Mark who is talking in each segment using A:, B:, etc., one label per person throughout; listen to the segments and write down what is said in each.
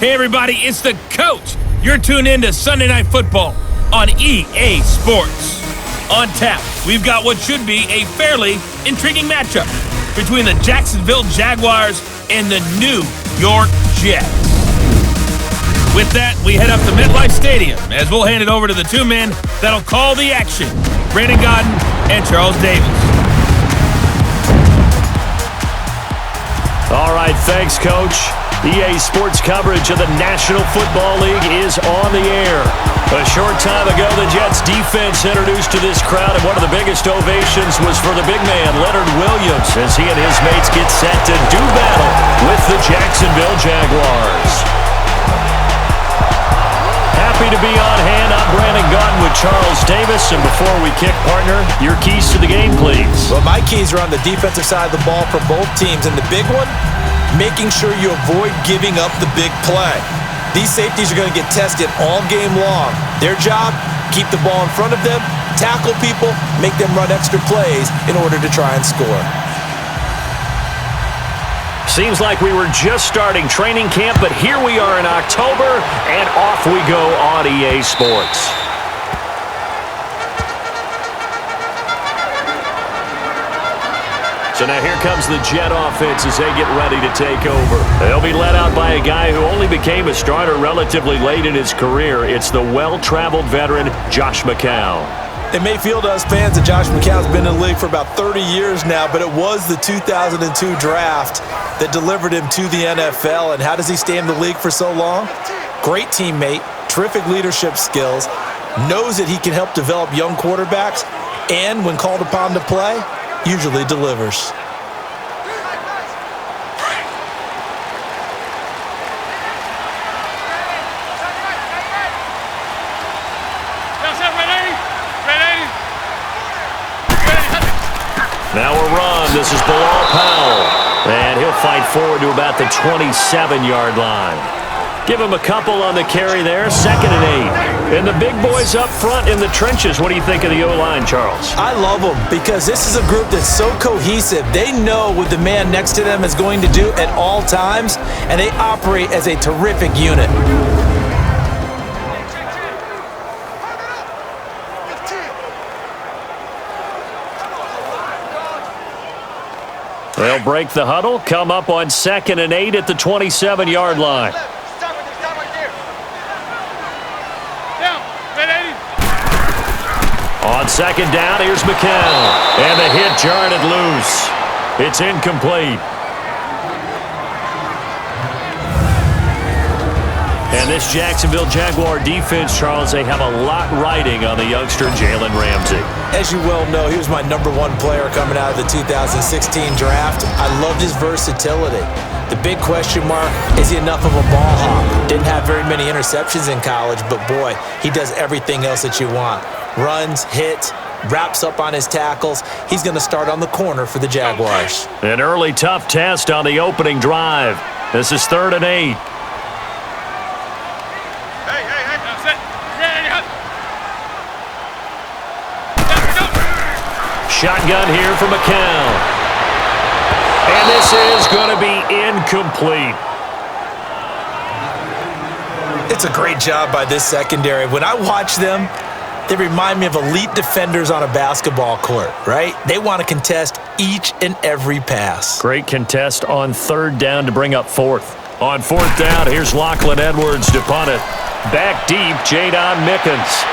A: Hey everybody, it's the coach. You're tuned in to Sunday Night Football on EA Sports. On tap, we've got what should be a fairly intriguing matchup between the Jacksonville Jaguars and the New York Jets. With that, we head up to MetLife Stadium as we'll hand it over to the two men that'll call the action, Brandon Godden and Charles Davis.
B: All right, thanks, Coach. EA Sports coverage of the National Football League is on the air. A short time ago, the Jets defense introduced to this crowd, and one of the biggest ovations was for the big man, Leonard Williams, as he and his mates get set to do battle with the Jacksonville Jaguars. Happy to be on hand. I'm Brandon Godden with Charles Davis, and before we kick, partner, your keys to the game, please.
C: Well, my keys are on the defensive side of the ball for both teams, and the big one, making sure you avoid giving up the big play. These safeties are going to get tested all game long. Their job, keep the ball in front of them, tackle people, make them run extra plays in order to try and score.
B: Seems like we were just starting training camp, but here we are in October, and off we go on EA Sports. So now here comes the Jet offense as they get ready to take over. They'll be led out by a guy who only became a starter relatively late in his career. It's the well-traveled veteran, Josh McCown.
C: It may feel to us fans that Josh McCown's been in the league for about 30 years now, but it was the 2002 draft that delivered him to the NFL. And how does he stay in the league for so long? Great teammate, terrific leadership skills, knows that he can help develop young quarterbacks, and when called upon to play, usually delivers.
B: Now a run. This is Bilal Powell. And he'll fight forward to about the 27-yard line. Give him a couple on the carry there. 2nd and 8. And the big boys up front in the trenches. What do you think of the O-line, Charles?
C: I love them because this is a group that's so cohesive. They know what the man next to them is going to do at all times, and they operate as a terrific unit.
B: They'll break the huddle, come up on 2nd and 8 at the 27-yard line. On 2nd down, here's McCown. And the hit jarred it loose. It's incomplete. And this Jacksonville Jaguar defense, Charles, they have a lot riding on the youngster Jalen Ramsey.
C: As you well know, he was my #1 player coming out of the 2016 draft. I loved his versatility. The big question mark, is he enough of a ball hawk? Didn't have very many interceptions in college, but boy, he does everything else that you want. Runs, hits, wraps up on his tackles. He's going to start on the corner for the Jaguars.
B: An early tough test on the opening drive. This is 3rd and 8. Shotgun here for McCown. And this is going to be incomplete.
C: It's a great job by this secondary. When I watch them, they remind me of elite defenders on a basketball court, right? They want to contest each and every pass.
B: Great contest on 3rd down to bring up 4th. On 4th down, here's Lachlan Edwards to punt it. Back deep, Jadon Mickens.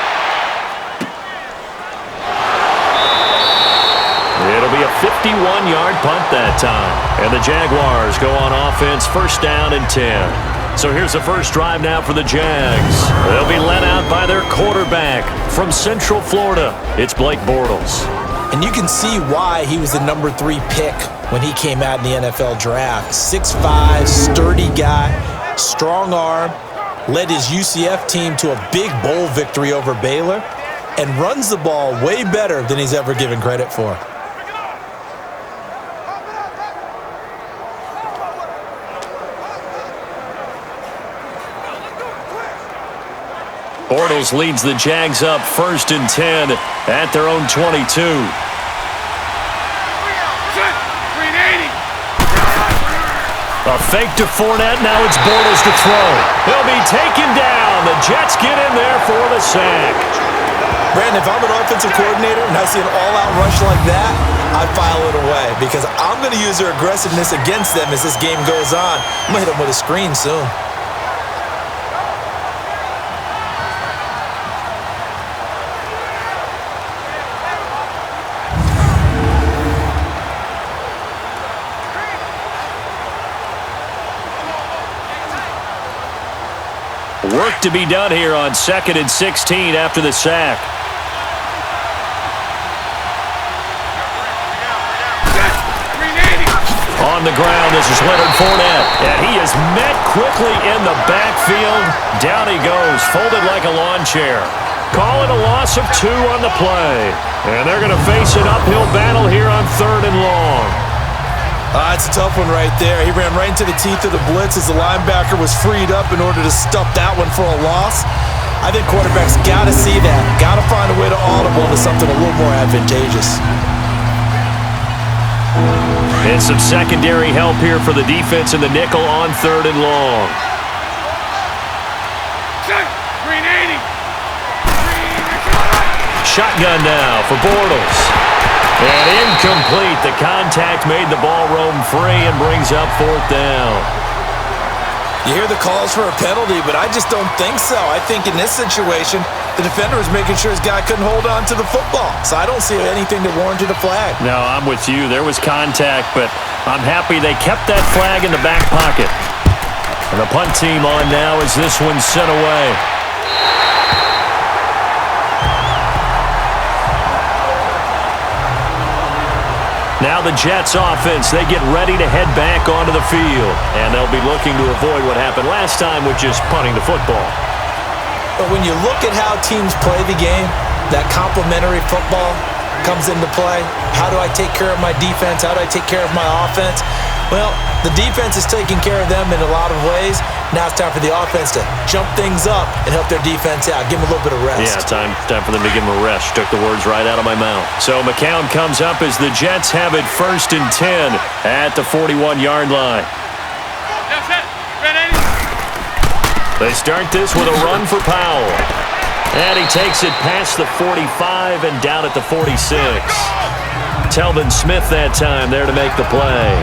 B: It'll be a 51-yard punt that time. And the Jaguars go on offense, 1st down and 10. So here's the first drive now for the Jags. They'll be led out by their quarterback from Central Florida. It's Blake Bortles.
C: And you can see why he was the #3 pick when he came out in the NFL draft. 6'5", sturdy guy, strong arm, led his UCF team to a big bowl victory over Baylor, and runs the ball way better than he's ever given credit for.
B: Bortles leads the Jags up 1st and 10 at their own 22. A fake to Fournette. Now it's Bortles to throw. He'll be taken down. The Jets get in there for the sack.
C: Brandon, if I'm an offensive coordinator and I see an all-out rush like that, I'd file it away because I'm going to use their aggressiveness against them as this game goes on. I'm going to hit them with a screen soon.
B: Work to be done here on 2nd and 16 after the sack. On the ground, this is Leonard Fournette. And he is met quickly in the backfield. Down he goes, folded like a lawn chair. Call it a loss of 2 on the play. And they're going to face an uphill battle here on 3rd and long.
C: It's a tough one right there. He ran right into the teeth of the blitz as the linebacker was freed up in order to stuff that one for a loss. I think quarterbacks got to see that. Got to find a way to audible to something a little more advantageous.
B: And some secondary help here for the defense in the nickel on 3rd and long. Shotgun now for Bortles. And incomplete. The contact made the ball roam free and brings up 4th down.
C: You hear the calls for a penalty, but I just don't think so. I think in this situation, the defender was making sure his guy couldn't hold on to the football. So I don't see anything that warranted a flag.
B: No, I'm with you. There was contact, but I'm happy they kept that flag in the back pocket. And the punt team on now as this one's sent away. Now the Jets offense, they get ready to head back onto the field. And they'll be looking to avoid what happened last time, which is punting the football.
C: But when you look at how teams play the game, that complementary football comes into play. How do I take care of my defense? How do I take care of my offense? Well, the defense is taking care of them in a lot of ways. Now it's time for the offense to jump things up and help their defense out. Give them a little bit of rest.
B: Yeah, time for them to give them a rest. Took the words right out of my mouth. So McCown comes up as the Jets have it 1st and 10 at the 41-yard line. They start this with a run for Powell. And he takes it past the 45 and down at the 46. Telvin Smith that time there to make the play.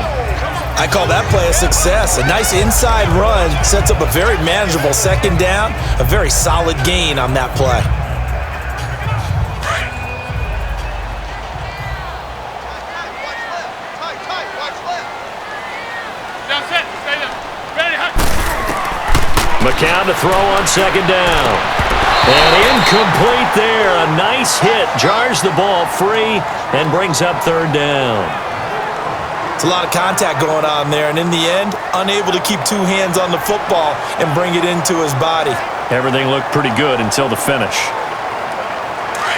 C: I call that play a success. A nice inside run sets up a very manageable 2nd down. A very solid gain on that play.
B: McCown to throw on 2nd down. And incomplete there. A nice hit. Jars the ball free and brings up 3rd down.
C: It's a lot of contact going on there, and in the end, unable to keep 2 hands on the football and bring it into his body.
B: Everything looked pretty good until the finish.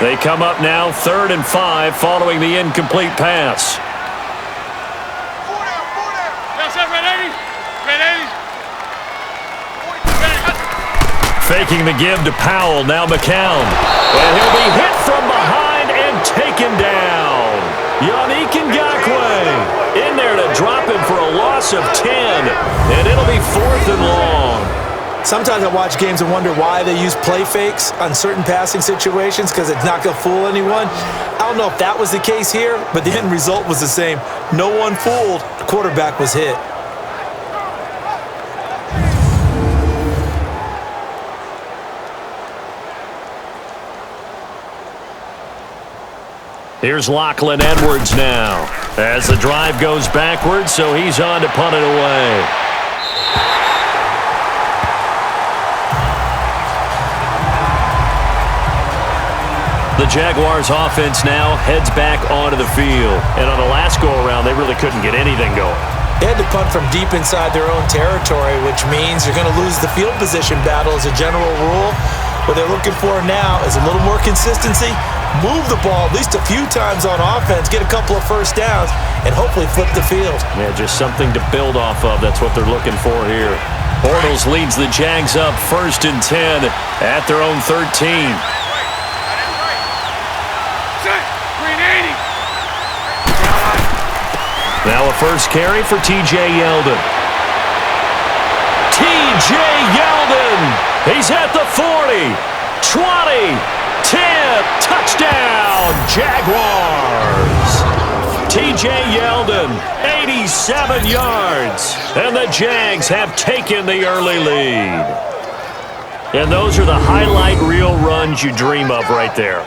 B: They come up now 3rd and 5 following the incomplete pass. Faking the give to Powell, now McCown. And he'll be hit from behind and taken down. Yannick Ngakoue in there to drop him for a loss of 10. And it'll be 4th and long.
C: Sometimes I watch games and wonder why they use play fakes on certain passing situations because it's not going to fool anyone. I don't know if that was the case here, but the end result was the same. No one fooled. The quarterback was hit.
B: Here's Lachlan Edwards now as the drive goes backwards, so he's on to punt it away. The Jaguars offense now heads back onto the field. And on the last go-around, they really couldn't get anything going.
C: They had to punt from deep inside their own territory, which means you're going to lose the field position battle as a general rule. What they're looking for now is a little more consistency, move the ball at least a few times on offense, get a couple of 1st downs, and hopefully flip the field.
B: Yeah, just something to build off of. That's what they're looking for here. Bortles leads the Jags up 1st and 10 at their own 13. Now a 1st carry for T.J. Yeldon. He's at the 40, 20, 10, touchdown, Jaguars. T.J. Yeldon, 87 yards, and the Jags have taken the early lead. And those are the highlight reel runs you dream of right there.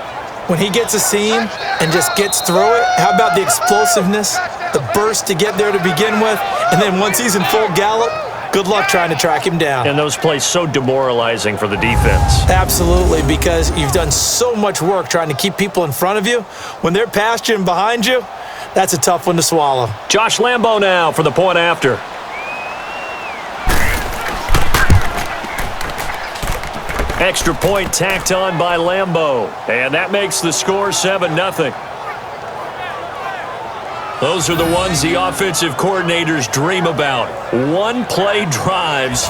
C: When he gets a seam and just gets through it, how about the explosiveness, the burst to get there to begin with, and then once he's in full gallop, good luck trying to track him down.
B: And those plays so demoralizing for the defense.
C: Absolutely, because you've done so much work trying to keep people in front of you. When they're past you and behind you, that's a tough one to swallow.
B: Josh Lambo now for the point after. Extra point tacked on by Lambo. And that makes the score 7-0. Those are the ones the offensive coordinators dream about. One-play drives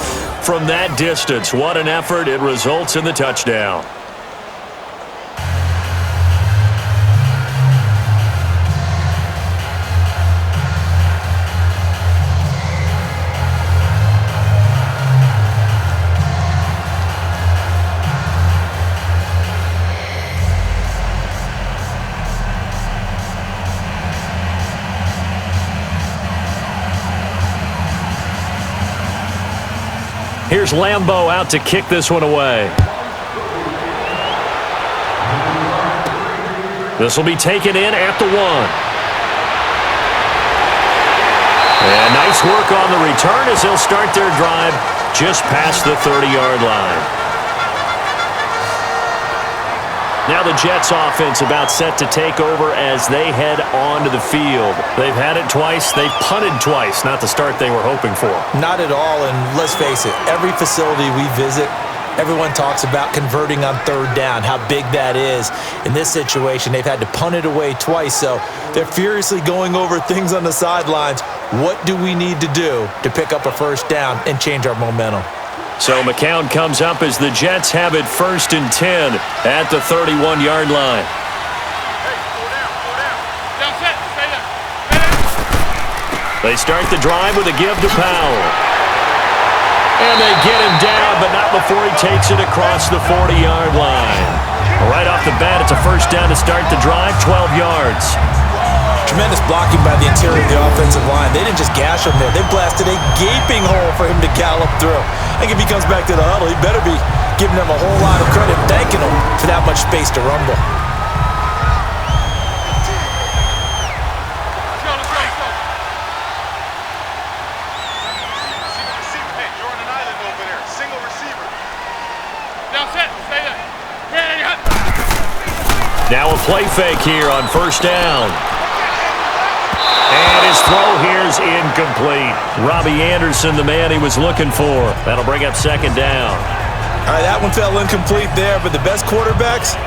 B: from that distance. What an effort. It results in the touchdown. Here's Lambo out to kick this one away. This will be taken in at the 1. And nice work on the return as they'll start their drive just past the 30-yard line. Now the Jets offense about set to take over as they head onto the field. They've had it twice. They've punted twice. Not the start they were hoping for.
C: Not at all, and let's face it, every facility we visit, everyone talks about converting on third down, how big that is. In this situation, they've had to punt it away twice, so they're furiously going over things on the sidelines. What do we need to do to pick up a first down and change our momentum?
B: So McCown comes up as the Jets have it 1st and 10 at the 31-yard line. They start the drive with a give to Powell. And they get him down, but not before he takes it across the 40-yard line. Right off the bat, it's a first down to start the drive, 12 yards.
C: Tremendous blocking by the interior of the offensive line. They didn't just gash him there. They blasted a gaping hole for him to gallop through. I think if he comes back to the huddle, he better be giving them a whole lot of credit, thanking them for that much space to rumble.
B: Now a play fake here on first down. And his throw here is incomplete. Robbie Anderson, the man he was looking for. That'll bring up second down.
C: All right, that one fell incomplete there, but the best quarterbacks,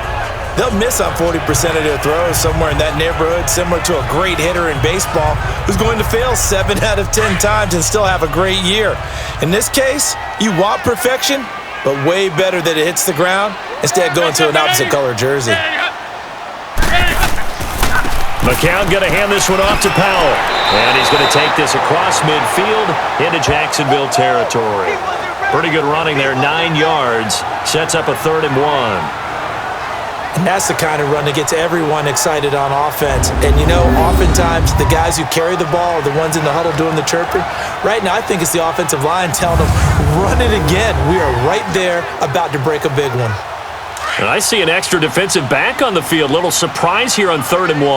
C: they'll miss on 40% of their throws somewhere in that neighborhood, similar to a great hitter in baseball who's going to fail 7 out of 10 times and still have a great year. In this case, you want perfection, but way better that it hits the ground instead of going to an opposite color jersey.
B: McCown going to hand this one off to Powell. And he's going to take this across midfield into Jacksonville territory. Pretty good running there, 9 yards. Sets up a 3rd and 1.
C: And that's the kind of run that gets everyone excited on offense. And, you know, oftentimes the guys who carry the ball are the ones in the huddle doing the chirping. Right now, I think it's the offensive line telling them, run it again. We are right there about to break a big one.
B: And I see an extra defensive back on the field. Little surprise here on 3rd and 1.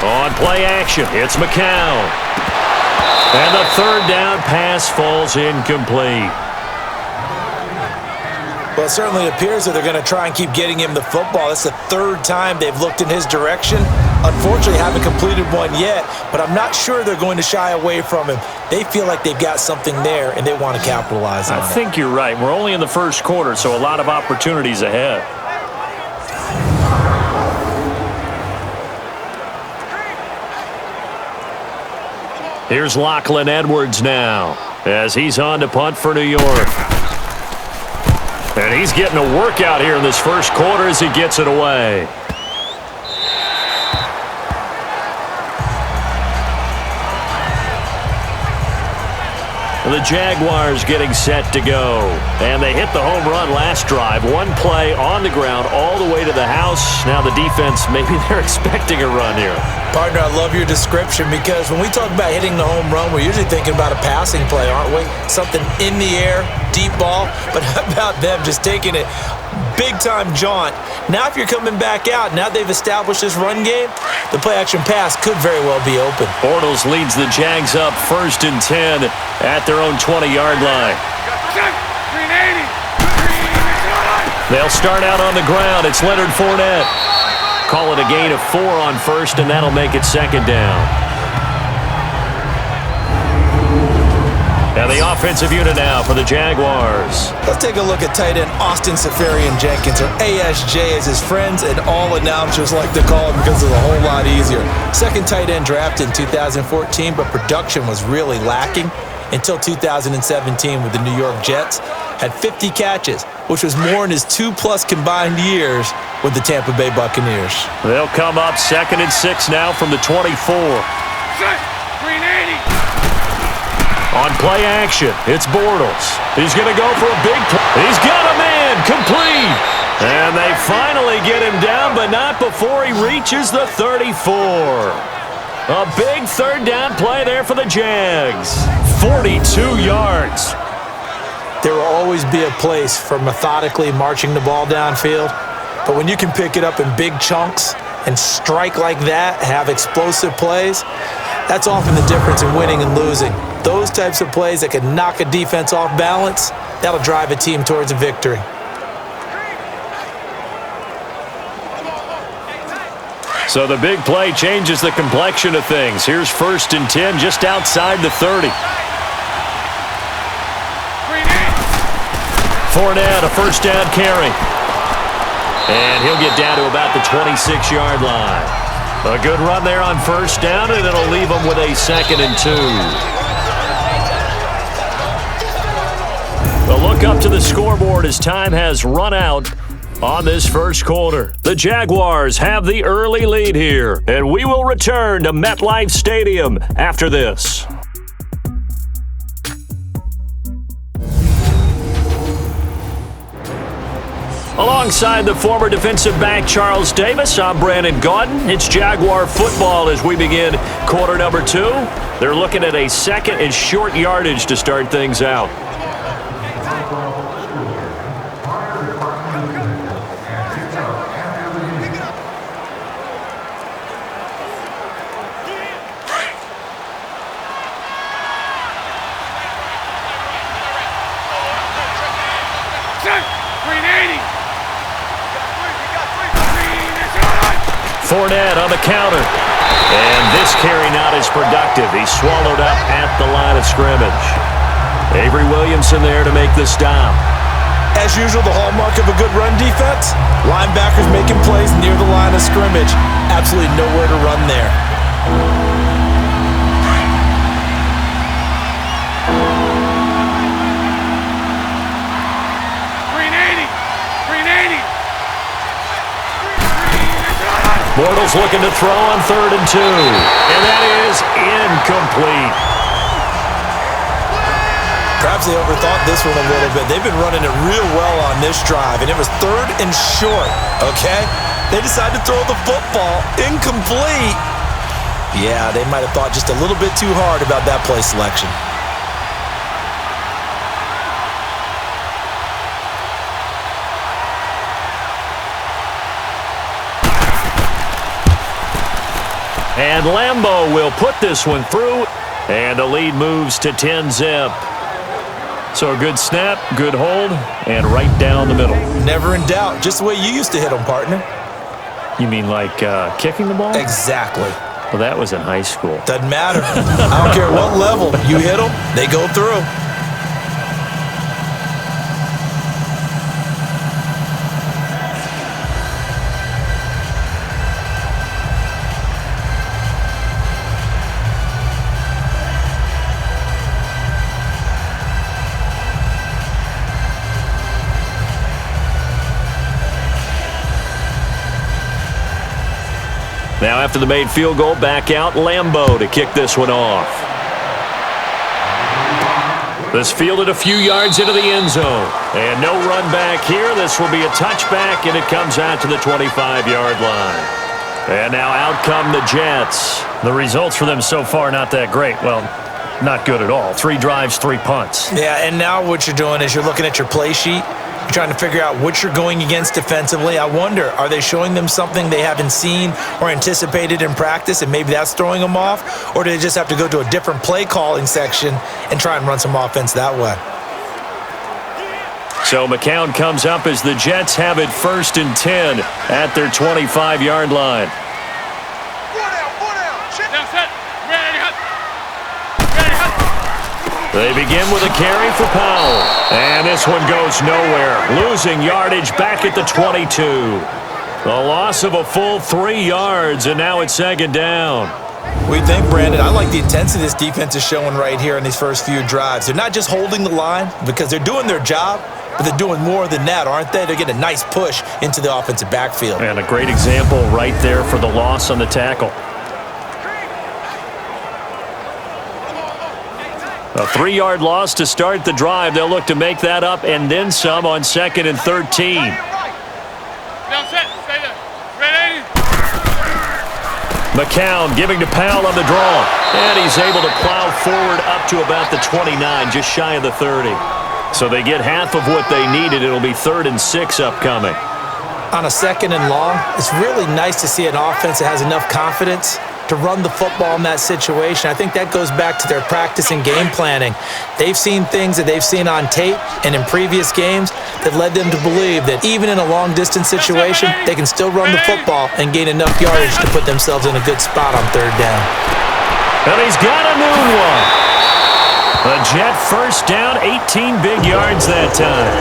B: On play action, it's McCown. And the 3rd down pass falls incomplete.
C: Well, it certainly appears that they're going to try and keep getting him the football. That's the 3rd time they've looked in his direction. Unfortunately, haven't completed one yet, but I'm not sure they're going to shy away from him. They feel like they've got something there, and they want to capitalize on it.
B: I think you're right. We're only in the first quarter, so a lot of opportunities ahead. Here's Lachlan Edwards now as he's on to punt for New York. And he's getting a workout here in this first quarter as he gets it away. The Jaguars getting set to go. And they hit the home run last drive. One play on the ground all the way to the house. Now the defense, maybe they're expecting a run here.
C: Partner, I love your description because when we talk about hitting the home run, we're usually thinking about a passing play, aren't we? Something in the air, deep ball. But how about them just taking it big-time jaunt? Now if you're coming back out, now they've established this run game, the play-action pass could very well be open.
B: Bortles leads the Jags up 1st and 10 at their own 20-yard line. They'll start out on the ground. It's Leonard Fournette. Call it a gain of 4 on 1st, and that'll make it 2nd down. Now the offensive unit now for the Jaguars.
C: Let's take a look at tight end Austin Seferian-Jenkins, or ASJ as his friends and all announcers like to call him because it's a whole lot easier. Second tight end drafted in 2014, but production was really lacking until 2017 with the New York Jets. Had 50 catches, which was more in his 2+ combined years with the Tampa Bay Buccaneers.
B: They'll come up 2nd and 6 now from the 24. On play action, it's Bortles. He's going to go for a big play. He's got a man, complete. And they finally get him down, but not before he reaches the 34. A big 3rd down play there for the Jags. 42 yards.
C: There will always be a place for methodically marching the ball downfield, but when you can pick it up in big chunks and strike like that, have explosive plays, that's often the difference in winning and losing. Those types of plays that can knock a defense off balance, that'll drive a team towards a victory.
B: So the big play changes the complexion of things. Here's 1st and 10 just outside the 30. Fournette, a 1st down carry. And he'll get down to about the 26-yard line. A good run there on 1st down, and it'll leave them with a 2nd and 2. A look up to the scoreboard as time has run out on this 1st quarter. The Jaguars have the early lead here, and we will return to MetLife Stadium after this. Alongside the former defensive back Charles Davis, I'm Brandon Gaudin. It's Jaguar football as we begin quarter number 2. They're looking at a 2nd and short yardage to start things out. Fournette on the counter. And this carry not as productive. He's swallowed up at the line of scrimmage. Avery Williamson there to make the stop.
C: As usual, the hallmark of a good run defense, linebackers making plays near the line of scrimmage. Absolutely nowhere to run there.
B: Bortles looking to throw on 3rd and 2. And that is incomplete.
C: Perhaps they overthought this one a little bit. They've been running it real well on this drive, and it was 3rd and short, okay? They decided to throw the football incomplete. Yeah, they might have thought just a little bit too hard about that play selection.
B: And Lambeau will put this one through, and the lead moves to 10-zip. So a good snap, good hold, and right down the middle.
C: Never in doubt, just the way you used to hit them, partner.
B: You mean like kicking the ball?
C: Exactly.
B: Well, that was in high school.
C: Doesn't matter. I don't care what level. You hit them, they go through.
B: Now after the made field goal, back out Lambeau to kick this one off. This fielded a few yards into the end zone. And no run back here. This will be a touchback, and it comes out to the 25-yard line. And now out come the Jets. The results for them so far not that great. Well, not good at all. 3 drives, 3 punts.
C: Yeah, and now what you're doing is you're looking at your play sheet. You're trying to figure out what you're going against defensively. I wonder, are they showing them something they haven't seen or anticipated in practice, and maybe that's throwing them off? Or do they just have to go to a different play calling section and try and run some offense that way?
B: So McCown comes up as the Jets have it 1st and 10 at their 25-yard line. They begin with a carry for Powell. And this one goes nowhere. Losing yardage back at the 22. A loss of a full 3 yards, and now it's 2nd down.
C: What do you think, Brandon? I like the intensity this defense is showing right here in these first few drives. They're not just holding the line because they're doing their job, but they're doing more than that, aren't they? They're getting a nice push into the offensive backfield.
B: And a great example right there for the loss on the tackle. A 3-yard loss to start the drive. They'll look to make that up and then some on 2nd and 13. McCown giving to Powell on the draw. And he's able to plow forward up to about the 29, just shy of the 30. So they get half of what they needed. It'll be 3rd and 6 upcoming.
C: On a 2nd and long, it's really nice to see an offense that has enough confidence to run the football in that situation. I think that goes back to their practice and game planning. They've seen things that they've seen on tape and in previous games that led them to believe that even in a long-distance situation, they can still run the football and gain enough yardage to put themselves in a good spot on 3rd down.
B: And he's got a moon one. A Jet 1st down, 18 big yards that time.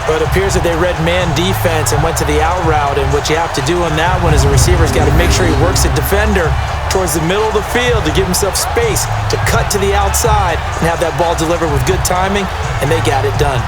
C: But it appears that they read man defense and went to the out route, and what you have to do on that one is the receiver's got to make sure he works the defender towards the middle of the field to give himself space to cut to the outside and have that ball delivered with good timing, and they got it done.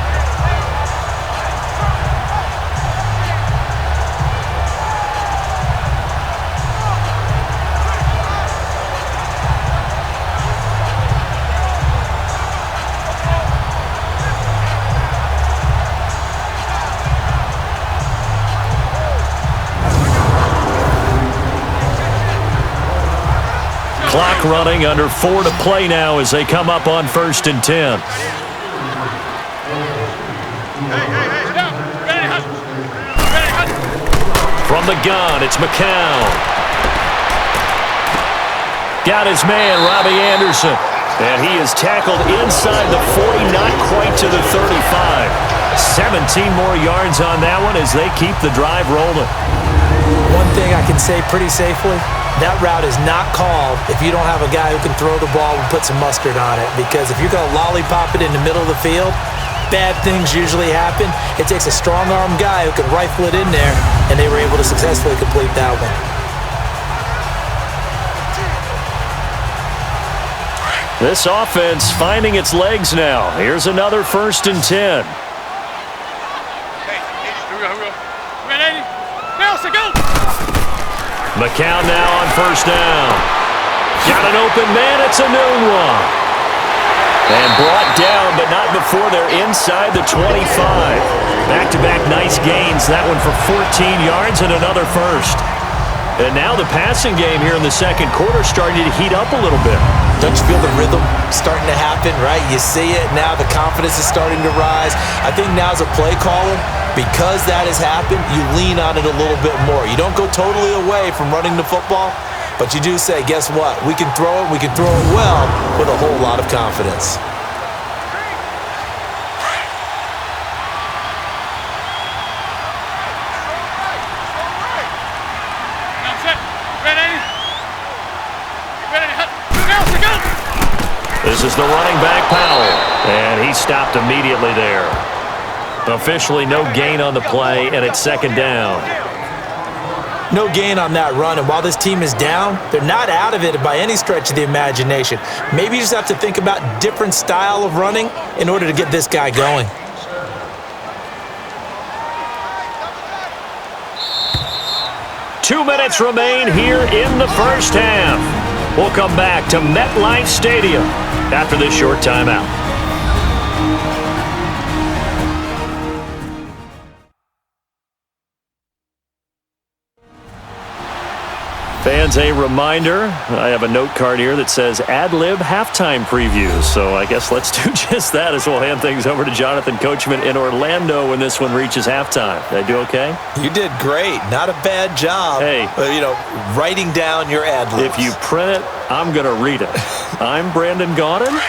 B: Clock running, under 4 to play now as they come up on 1st and 10. From the gun, it's McCown. Got his man, Robbie Anderson. And he is tackled inside the 40, not quite to the 35. 17 more yards on that one as they keep the drive rolling.
C: One thing I can say pretty safely, that route is not called if you don't have a guy who can throw the ball and put some mustard on it. Because if you're going to lollipop it in the middle of the field, bad things usually happen. It takes a strong-arm guy who can rifle it in there, and they were able to successfully complete that one.
B: This offense finding its legs now. Here's another 1st and 10. McCown now on 1st down. Got an open man. It's a noon one. And brought down, but not before they're inside the 25. Back-to-back nice gains. That one for 14 yards and another 1st. And now the passing game here in the 2nd quarter starting to heat up a little bit.
C: Don't you feel the rhythm starting to happen, right? You see it now. The confidence is starting to rise. I think now as a play caller, because that has happened, you lean on it a little bit more. You don't go totally away from running the football, but you do say, guess what? We can throw it. We can throw it well with a whole lot of confidence.
B: This is the running back, Powell, and he stopped immediately there. Officially no gain on the play, and it's 2nd down.
C: No gain on that run, and while this team is down, they're not out of it by any stretch of the imagination. Maybe you just have to think about different style of running in order to get this guy going.
B: Two minutes remain here in the 1st half. We'll come back to MetLife Stadium after this short timeout. Fans, a reminder, I have a note card here that says ad-lib halftime previews. So I guess let's do just that as we'll hand things over to Jonathan Coachman in Orlando when this one reaches halftime. Did I do okay?
C: You did great. Not a bad job.
B: Hey.
C: Writing down your ad-libs.
B: If you print it, I'm going to read it. I'm Brandon Gaudin.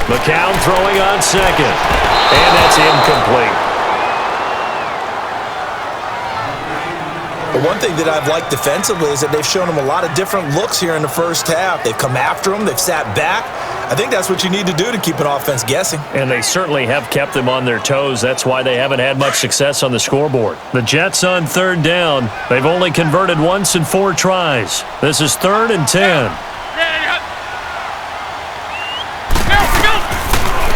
B: McCown throwing on second. And that's incomplete.
C: The one thing that I've liked defensively is that they've shown him a lot of different looks here in the first half. They've come after him. They've sat back. I think that's what you need to do to keep an offense guessing.
B: And they certainly have kept them on their toes. That's why they haven't had much success on the scoreboard. The Jets on third down. They've only converted once in 4 tries. This is 3rd and 10.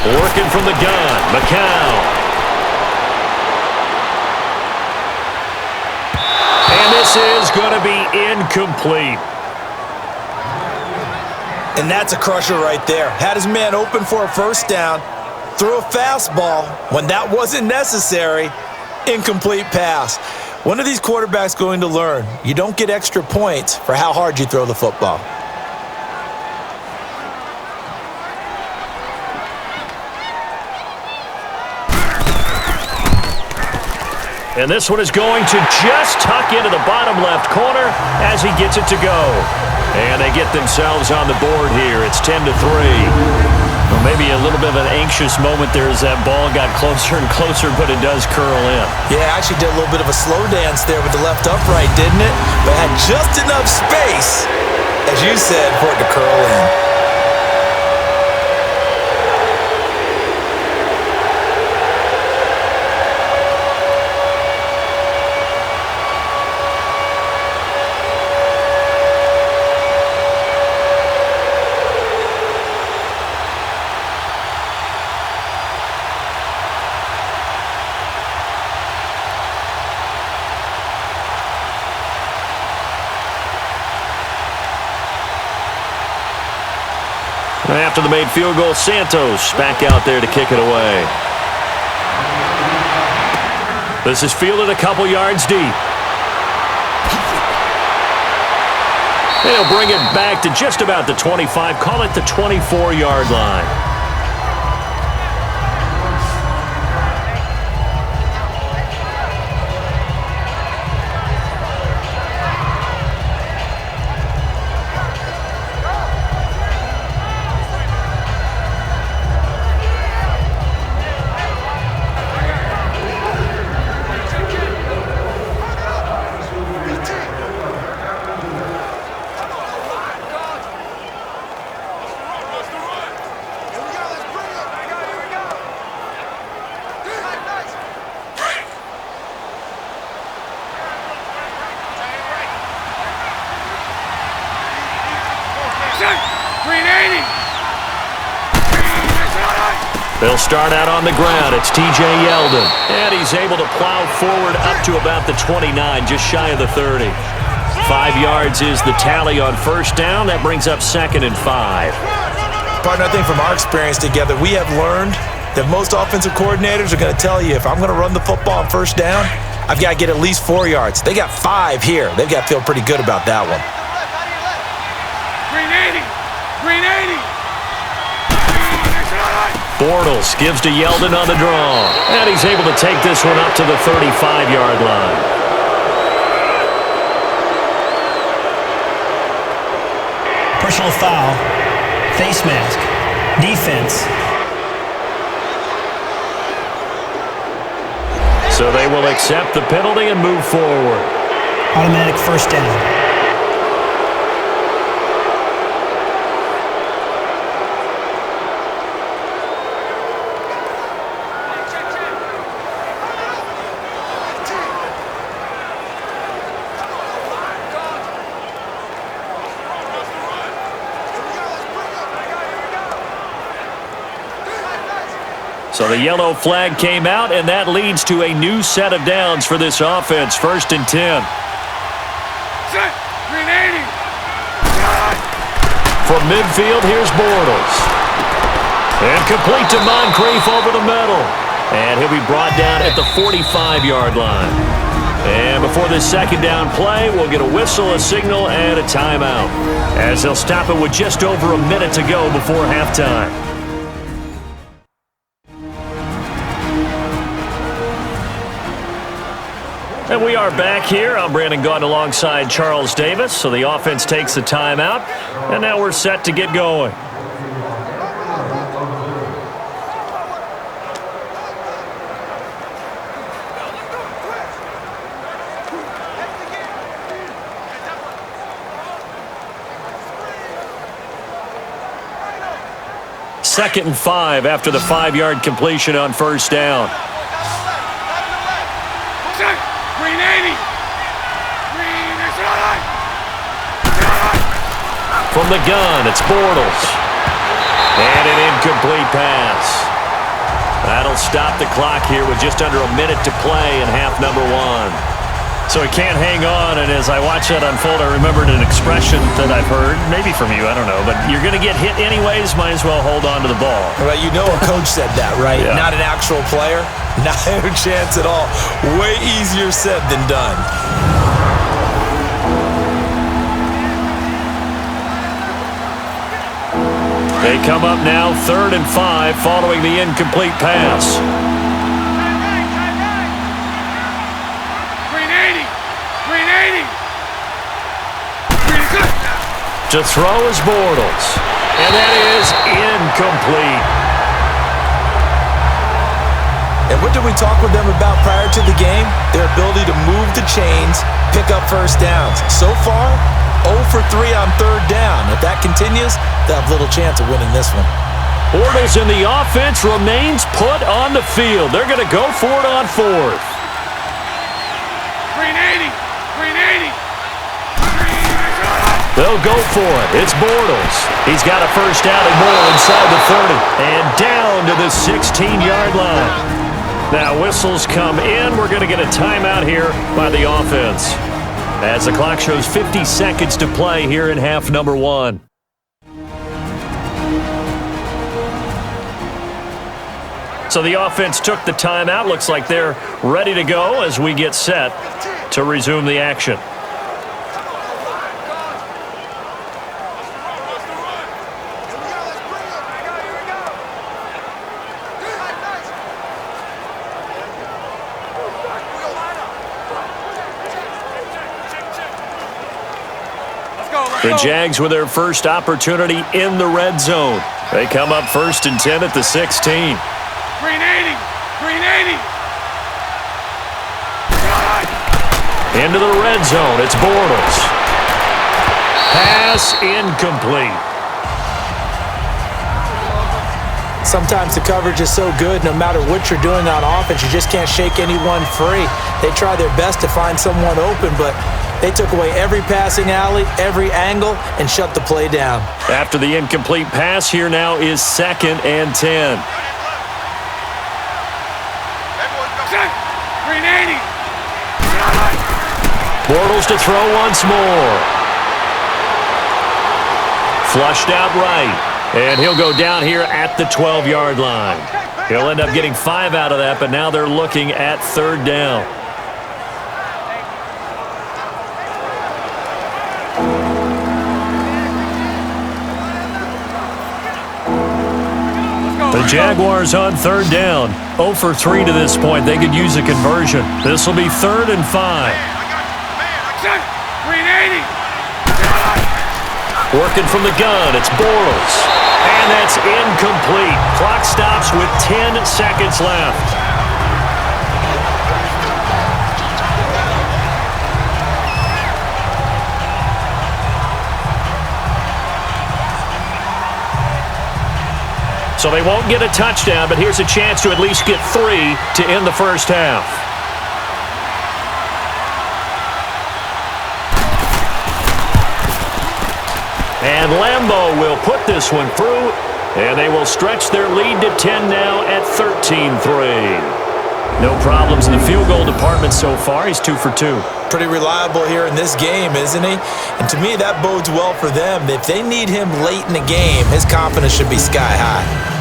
B: Working from the gun, McCown. And this is going to be incomplete.
C: And that's a crusher right there. Had his man open for a first down, threw a fastball when that wasn't necessary, incomplete pass. When are these quarterbacks going to learn? You don't get extra points for how hard you throw the football.
B: And this one is going to just tuck into the bottom left corner as he gets it to go. And they get themselves on the board here. It's 10-3. Well, maybe a little bit of an anxious moment there as that ball got closer and closer, but it does curl in.
C: Yeah, actually did a little bit of a slow dance there with the left upright, didn't it? But had just enough space, as you said, for it to curl in.
B: After the made field goal, Santos back out there to kick it away. This is fielded a couple yards deep. They'll bring it back to just about the 25, call it the 24-yard line. They'll start out on the ground. It's T.J. Yeldon. And he's able to plow forward up to about the 29, just shy of the 30. 5 yards is the tally on first down. That brings up 2nd and 5.
C: Partner, I think from our experience together, we have learned that most offensive coordinators are going to tell you, if I'm going to run the football on first down, I've got to get at least 4 yards. They got 5 here. They've got to feel pretty good about that one.
D: Green 80! Green 80!
B: Bortles gives to Yeldon on the draw. And he's able to take this one up to the 35-yard line.
E: Personal foul. Face mask. Defense.
B: So they will accept the penalty and move forward.
E: Automatic first down.
B: So the yellow flag came out, and that leads to a new set of downs for this offense. 1st and 10.
D: Set. Green 80.
B: From midfield, here's Bortles. And complete to Moncrief over the middle. And he'll be brought down at the 45-yard line. And before this second down play, we'll get a whistle, a signal, and a timeout, as they'll stop it with just over a minute to go before halftime. And we are back here. I'm Brandon Gaudin alongside Charles Davis. So the offense takes the timeout, and now we're set to get going. Second and 5 after the 5-yard completion on 1st down.
D: Green 80. Green is right.
B: From the gun, it's Bortles. And an incomplete pass. That'll stop the clock here with just under a minute to play in half number 1. So he can't hang on, and as I watch that unfold, I remembered an expression that I've heard, maybe from you, I don't know, but you're going to get hit anyways, might as well hold on to the ball.
C: Well, you know a coach said that, right?
B: Yeah.
C: Not an actual player. Not a chance at all. Way easier said than done.
B: They come up now 3rd and 5 following the incomplete pass. To throw is Bortles. And that is incomplete.
C: And what did we talk with them about prior to the game? Their ability to move the chains, pick up 1st downs. So far, 0 for 3 on 3rd down. If that continues, they'll have little chance of winning this one.
B: Bortles in the offense remains put on the field. They're going to go for it on 4th.
D: Green 80. Green 80.
B: They'll go for it. It's Bortles. He's got a 1st down and more inside the 30. And down to the 16-yard line. Now whistles come in. We're going to get a timeout here by the offense, as the clock shows 50 seconds to play here in half number 1. So the offense took the timeout. Looks like they're ready to go as we get set to resume the action. The Jags with their first opportunity in the red zone. They come up 1st and 10 at the 16.
D: Green 80. Green 80.
B: Into the red zone. It's Bortles. Pass incomplete.
C: Sometimes the coverage is so good, no matter what you're doing on offense, you just can't shake anyone free. They try their best to find someone open, but they took away every passing alley, every angle, and shut the play down.
B: After the incomplete pass, here now is 2nd and 10.
D: Green 80.
B: Bortles to throw once more. Flushed out right. And he'll go down here at the 12-yard line. He'll end up getting 5 out of that, but now they're looking at 3rd down. The Jaguars on 3rd down. 0 for 3 to this point. They could use a conversion. This will be 3rd and 5.
D: Green 80.
B: Working from the gun, it's Bortles. And that's incomplete. Clock stops with 10 seconds left. So they won't get a touchdown, but here's a chance to at least get 3 to end the first half. And Lambeau will put this one through And they will stretch their lead to 10 now at 13-3. No problems in the field goal department so far. He's 2 for 2.
C: Pretty reliable here in this game, isn't he? And to me, that bodes well for them. If they need him late in the game, his confidence should be sky high.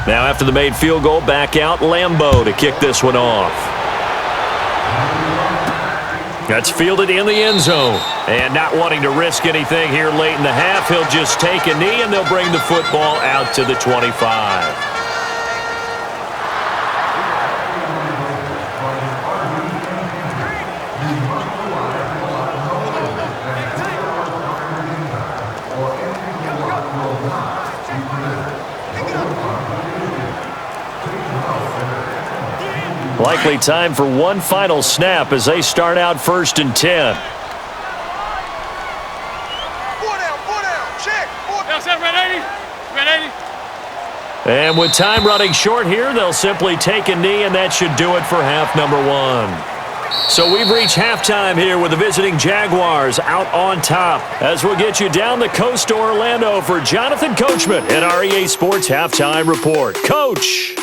B: Now after the made field goal, back out Lambeau to kick this one off. That's fielded in the end zone. And not wanting to risk anything here late in the half, he'll just take a knee and they'll bring the football out to the 25. Likely time for one final snap as they start out 1st and 10. And with time running short here, they'll simply take a knee, and that should do it for half number 1. So we've reached halftime here with the visiting Jaguars out on top. As we'll get you down the coast to Orlando for Jonathan Coachman at our EA Sports Halftime Report. Coach!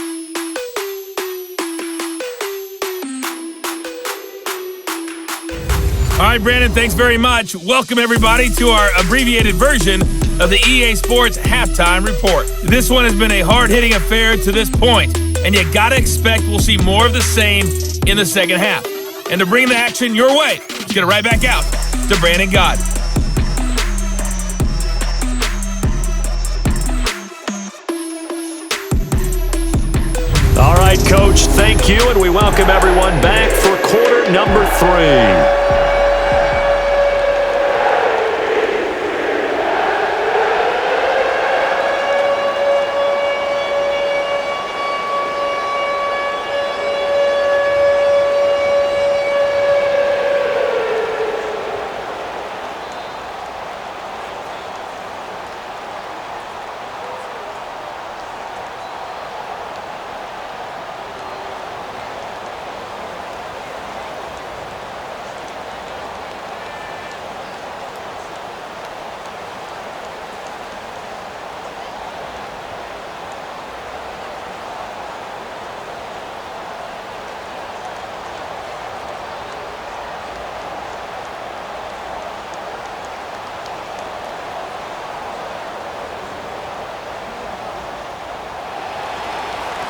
A: All right, Brandon, thanks very much. Welcome, everybody, to our abbreviated version of the EA Sports Halftime Report. This one has been a hard-hitting affair to this point, and you got to expect we'll see more of the same in the second half. And to bring the action your way, let's get it right back out to Brandon God.
B: All right, Coach, thank you, and we welcome everyone back for quarter number 3.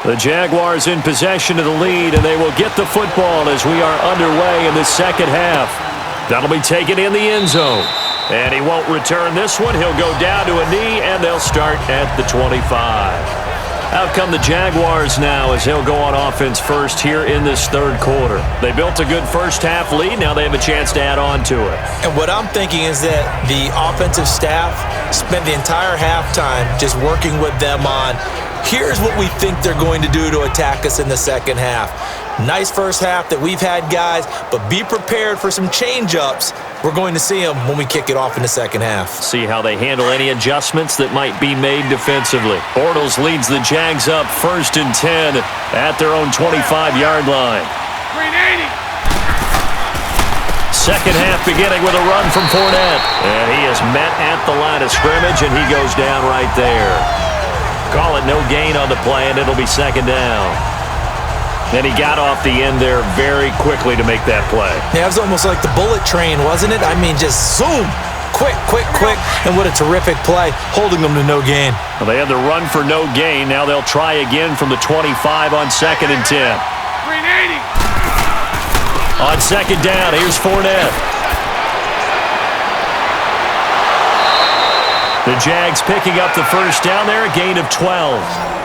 B: The Jaguars in possession of the lead, and they will get the football as we are underway in the second half. That'll be taken in the end zone. And he won't return this one. He'll go down to a knee, and they'll start at the 25. Out come the Jaguars now as they'll go on offense first here in this third quarter. They built a good first half lead. Now they have a chance to add on to it.
C: And what I'm thinking is that the offensive staff spent the entire halftime just working with them on, here's what we think they're going to do to attack us in the second half. Nice first half that we've had, guys, but be prepared for some change-ups. We're going to see them when we kick it off in the second half.
B: See how they handle any adjustments that might be made defensively. Bortles leads the Jags up 1st and 10 at their own 25-yard line.
D: Green 80.
B: Second half beginning with a run from Fournette. And he is met at the line of scrimmage, and he goes down right there. Call it no gain on the play, and it'll be second down. And he got off the end there very quickly to make that play.
C: Yeah, it was almost like the bullet train, wasn't it? I mean, just zoom. Quick, quick, quick. And what a terrific play, holding them to no gain.
B: Well, they had the run for no gain. Now they'll try again from the 25 on 2nd and 10.
D: Green 80.
B: On second down, here's Fournette. The Jags picking up the first down there, a gain of 12.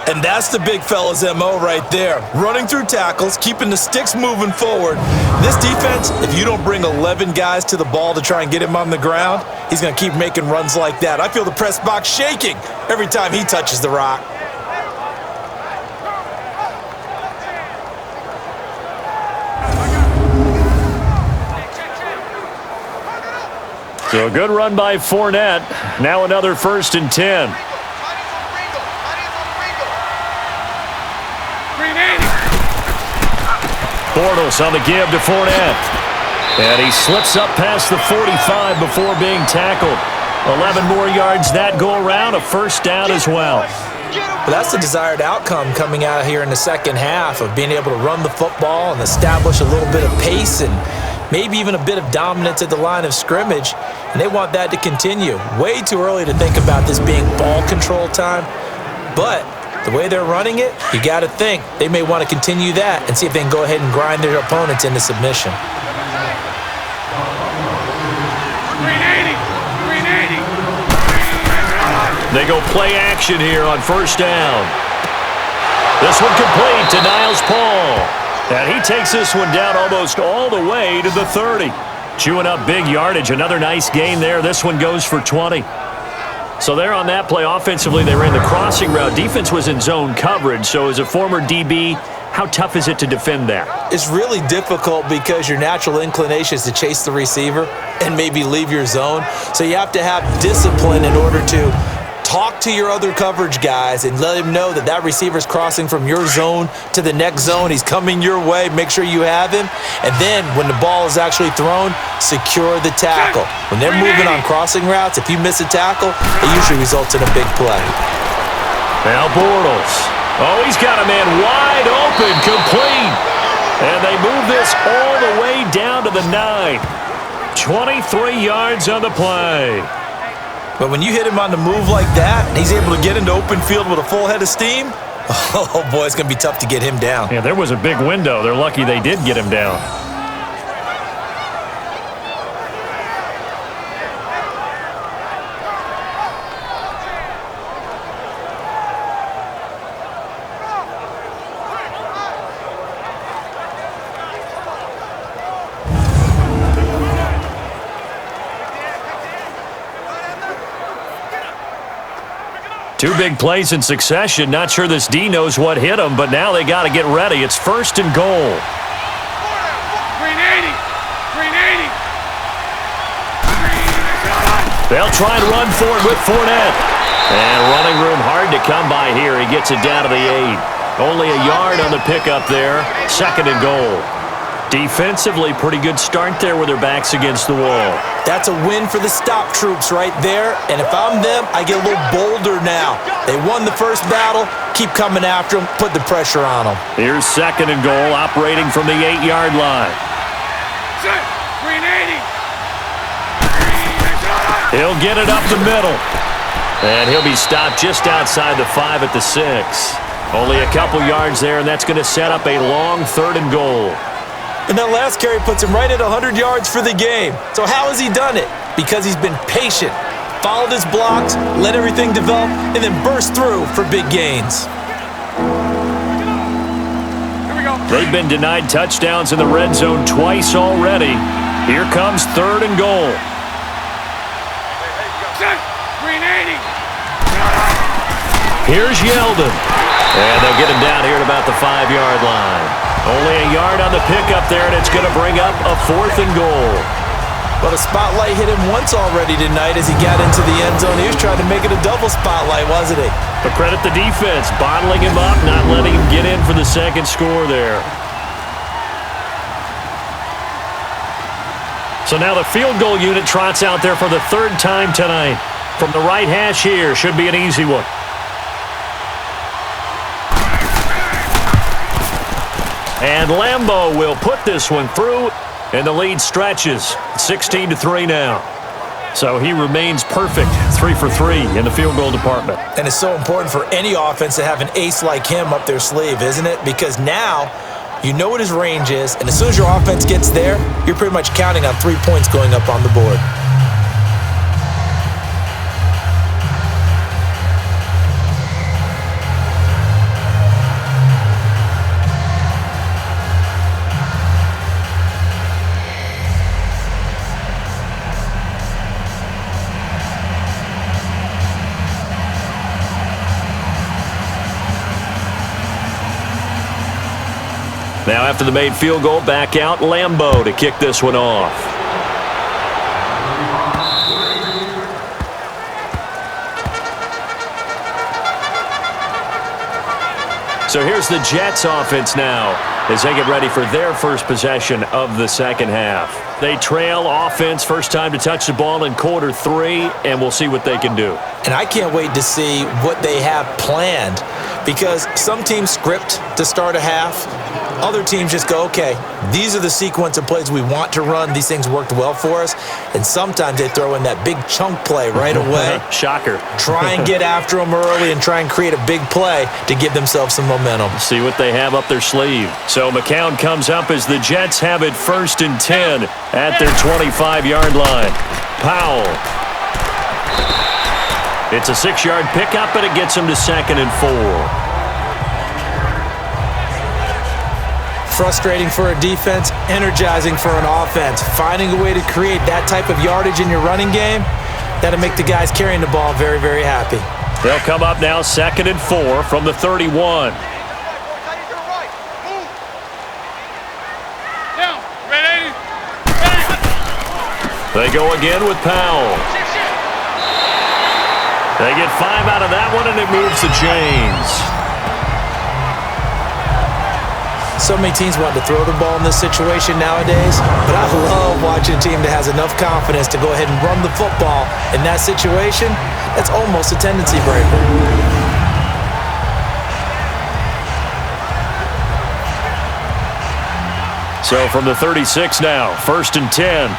C: And that's the big fella's MO right there. Running through tackles, keeping the sticks moving forward. This defense, if you don't bring 11 guys to the ball to try and get him on the ground, he's going to keep making runs like that. I feel the press box shaking every time he touches the rock.
B: So a good run by Fournette. Now another 1st and 10. Bortles on the give to Fournette. And he slips up past the 45 before being tackled. 11 more yards that go around, a 1st down as well.
C: But that's the desired outcome coming out here in the second half of being able to run the football and establish a little bit of pace and maybe even a bit of dominance at the line of scrimmage. And they want that to continue. Way too early to think about this being ball control time. But the way they're running it, you got to think they may want to continue that and see if they can go ahead and grind their opponents into submission.
D: 380.
B: They go play action here on 1st down. This one complete to Niles Paul. And he takes this one down almost all the way to the 30. Chewing up big yardage. Another nice gain there. This one goes for 20. So there on that play, offensively, they ran the crossing route. Defense was in zone coverage. So as a former DB, how tough is it to defend that?
C: It's really difficult because your natural inclination is to chase the receiver and maybe leave your zone. So you have to have discipline in order to talk to your other coverage guys and let him know that that receiver's crossing from your zone to the next zone. He's coming your way. Make sure you have him. And then when the ball is actually thrown, secure the tackle. When they're moving on crossing routes, if you miss a tackle, it usually results in a big play.
B: Now Bortles. Oh, he's got a man wide open, complete. And they move this all the way down to the 9. 23 yards on the play.
C: But when you hit him on the move like that, and he's able to get into open field with a full head of steam, oh boy, it's going to be tough to get him down.
B: Yeah, there was a big window. They're lucky they did get him down. Two big plays in succession. Not sure this D knows what hit him, but now they got to get ready. It's 1st and goal.
D: 380. 380.
B: They'll try and run for it with Fournette. And running room hard to come by here. He gets it down to the 8. Only a yard on the pickup there. 2nd and goal. Defensively, pretty good start there with their backs against the wall.
C: That's a win for the stop troops right there. And if I'm them, I get a little bolder now. They won the first battle. Keep coming after them. Put the pressure on them.
B: Here's 2nd and goal, operating from the 8-yard line.
D: 380.
B: He'll get it up the middle. And he'll be stopped just outside the 5 at the 6. Only a couple yards there, and that's going to set up a long 3rd and goal.
C: And that last carry puts him right at 100 yards for the game. So how has he done it? Because he's been patient, followed his blocks, let everything develop, and then burst through for big gains.
D: Here we go.
B: They've been denied touchdowns in the red zone twice already. Here comes 3rd and goal.
D: 380.
B: Here's Yeldon. And they'll get him down here at about the 5-yard line. Only a yard on the pickup there, and it's going to bring up a 4th and goal.
C: Well, the spotlight hit him once already tonight as he got into the end zone. He was trying to make it a double spotlight, wasn't he?
B: But credit the defense, bottling him up, not letting him get in for the 2nd score there. So now the field goal unit trots out there for the 3rd time tonight. From the right hash here, should be an easy one. And Lambeau will put this one through, and the lead stretches. 16-3 now. So he remains perfect, 3 for 3 in the field goal department.
C: And it's so important for any offense to have an ace like him up their sleeve, isn't it? Because now you know what his range is, and as soon as your offense gets there, you're pretty much counting on 3 points going up on the board.
B: Now after the made field goal, back out Lambeau to kick this one off. So here's the Jets offense now as they get ready for their first possession of the second half. They trail offense, first time to touch the ball in quarter 3, and we'll see what they can do.
C: And I can't wait to see what they have planned, because some teams script to start a half. Other teams just go, okay, these are the sequence of plays we want to run. These things worked well for us. And sometimes they throw in that big chunk play right away.
B: Shocker.
C: Try and get after them early and try and create a big play to give themselves some momentum.
B: See what they have up their sleeve. So McCown comes up as the Jets have it 1st and 10 at their 25-yard line. Powell. It's a 6-yard pickup, and it gets him to 2nd and 4.
C: Frustrating for a defense, energizing for an offense. Finding a way to create that type of yardage in your running game, that'll make the guys carrying the ball very, very happy.
B: They'll come up now 2nd and 4 from the 31. They go again with Powell. They get 5 out of that one, and it moves the chains.
C: So many teams want to throw the ball in this situation nowadays, but I love watching a team that has enough confidence to go ahead and run the football in that situation. That's almost a tendency breaker.
B: So from the 36 now, 1st and 10.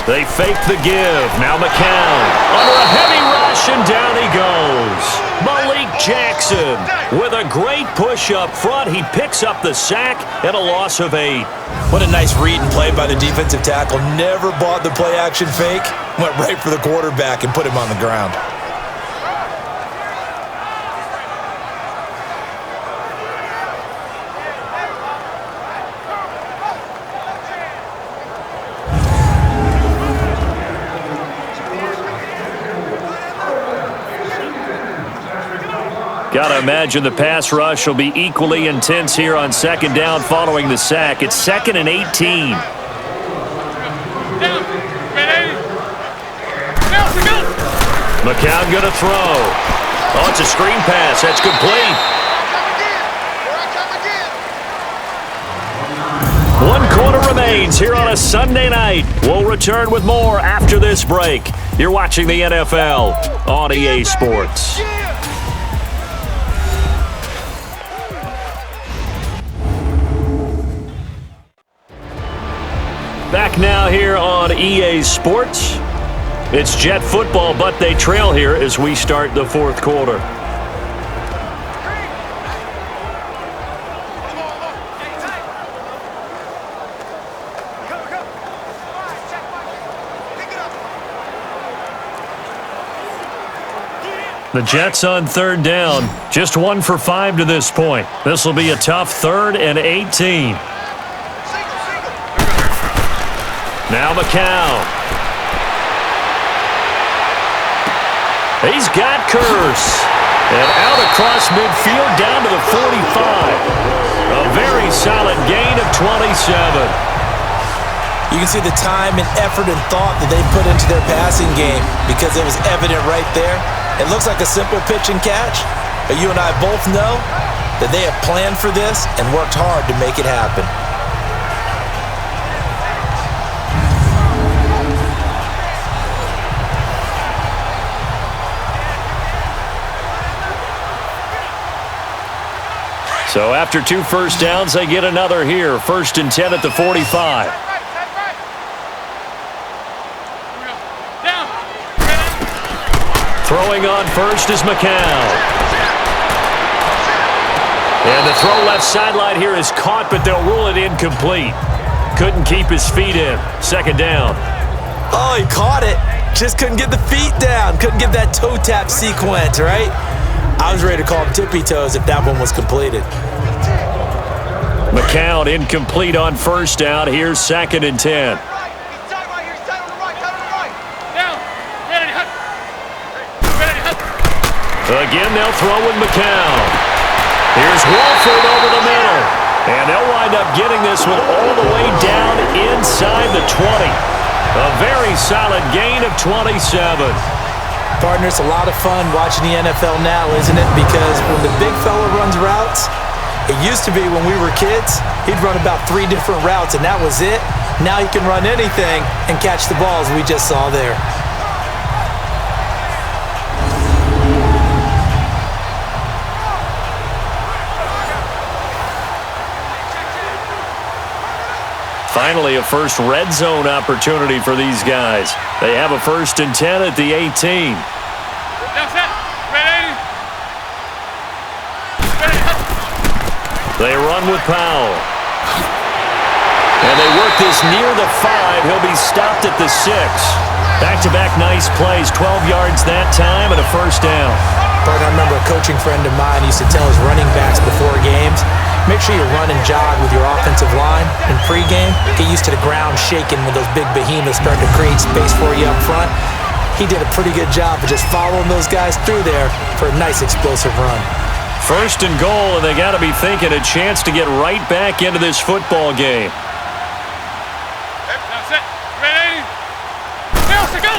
B: They fake the give. Now McCown under a heavy rush, and down he goes. Malik Jackson with a great push up front. He picks up the sack and a loss of 8.
C: What a nice read and play by the defensive tackle. Never bought the play-action fake. Went right for the quarterback and put him on the ground.
B: Got to imagine the pass rush will be equally intense here on 2nd down following the sack. It's 2nd and 18. McCown going to throw. Oh, it's a screen pass. That's complete. 1 quarter remains here on a Sunday night. We'll return with more after this break. You're watching the NFL on EA Sports. Back now here on EA Sports. It's Jet football, but they trail here as we start the 4th quarter. The Jets on 3rd down, just 1 for 5 to this point. This will be a tough 3rd and 18. Now McCown. He's got Curse. And out across midfield down to the 45. A very solid gain of 27.
C: You can see the time and effort and thought that they put into their passing game because it was evident right there. It looks like a simple pitch and catch, but you and I both know that they have planned for this and worked hard to make it happen.
B: So after 2 first downs, they get another here. 1st and 10 at the 45. Throwing on first is McCown. And the throw left sideline here is caught, but they'll rule it incomplete. Couldn't keep his feet in. 2nd down.
C: Oh, he caught it. Just couldn't get the feet down. Couldn't get that toe tap sequence, right? I was ready to call him tippy toes if that one was completed.
B: McCown incomplete on 1st down. Here's 2nd and 10. Again, they'll throw with McCown. Here's Wolford over the middle. And they'll wind up getting this one all the way down inside the 20. A very solid gain of 27.
C: Partner, it's a lot of fun watching the NFL now, isn't it? Because when the big fella runs routes, it used to be when we were kids, he'd run about 3 different routes, and that was it. Now he can run anything and catch the balls we just saw there.
B: Finally, a first red zone opportunity for these guys. They have a 1st and 10 at the 18. They run with Powell. And they work this near the 5. He'll be stopped at the 6. Back-to-back nice plays, 12 yards that time and a 1st down.
C: But I remember a coaching friend of mine used to tell his running backs before games, make sure you run and jog with your offensive line in pregame. Get used to the ground shaking when those big behemoths start to create space for you up front. He did a pretty good job of just following those guys through there for a nice explosive run.
B: 1st and goal, and they got to be thinking a chance to get right back into this football game.
D: That's it. Ready? Go.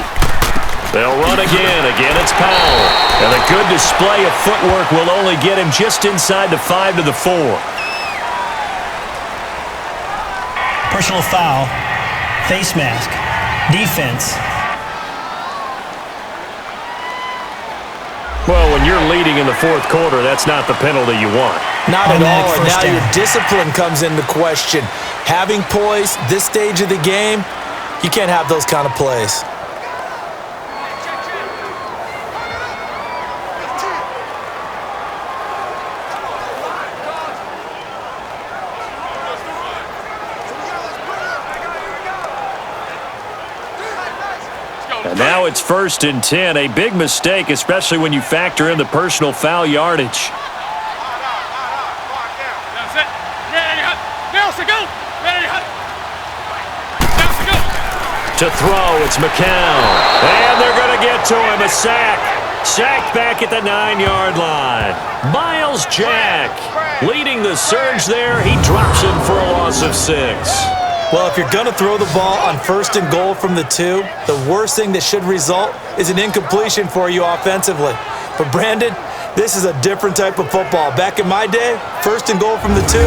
B: They'll run again. Again, it's Powell. And a good display of footwork will only get him just inside the 5 to the 4.
E: Personal foul. Face mask. Defense.
B: Well, when you're leading in the 4th quarter, that's not the penalty you want.
C: Not at all, and now
E: down.
C: your discipline comes into question. Having poise this stage of the game, you can't have those kind of plays.
B: And now it's 1st and 10. A big mistake, especially when you factor in the personal foul yardage.
D: That's it. Ready, hut. Nelson, go. Ready, hut. Nelson, go.
B: To throw, it's McCown. And they're going to get to him. A sack. Sacked back at the 9-yard line. Miles Jack leading the surge there. He drops him for a loss of 6.
C: Well, if you're going to throw the ball on 1st and goal from the 2, the worst thing that should result is an incompletion for you offensively. But Brandon, this is a different type of football. Back in my day, 1st and goal from the 2,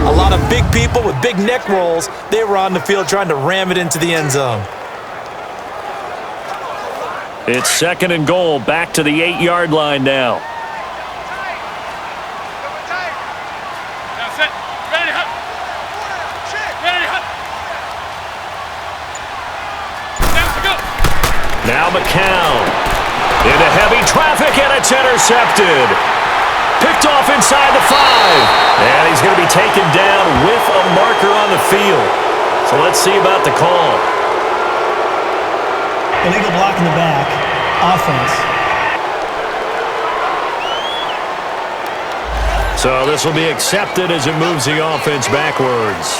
C: a lot of big people with big neck rolls, they were on the field trying to ram it into the end zone.
B: It's 2nd and goal, back to the 8-yard line now.
D: That's it. Ready, hut. Ready, hut. Nelson, go.
B: Now McCown into heavy traffic, and it's intercepted. Picked off inside the 5. And he's going to be taken down with a marker on the field. So let's see about the call.
E: Illegal block in the back. Offense.
B: So this will be accepted as it moves the offense backwards.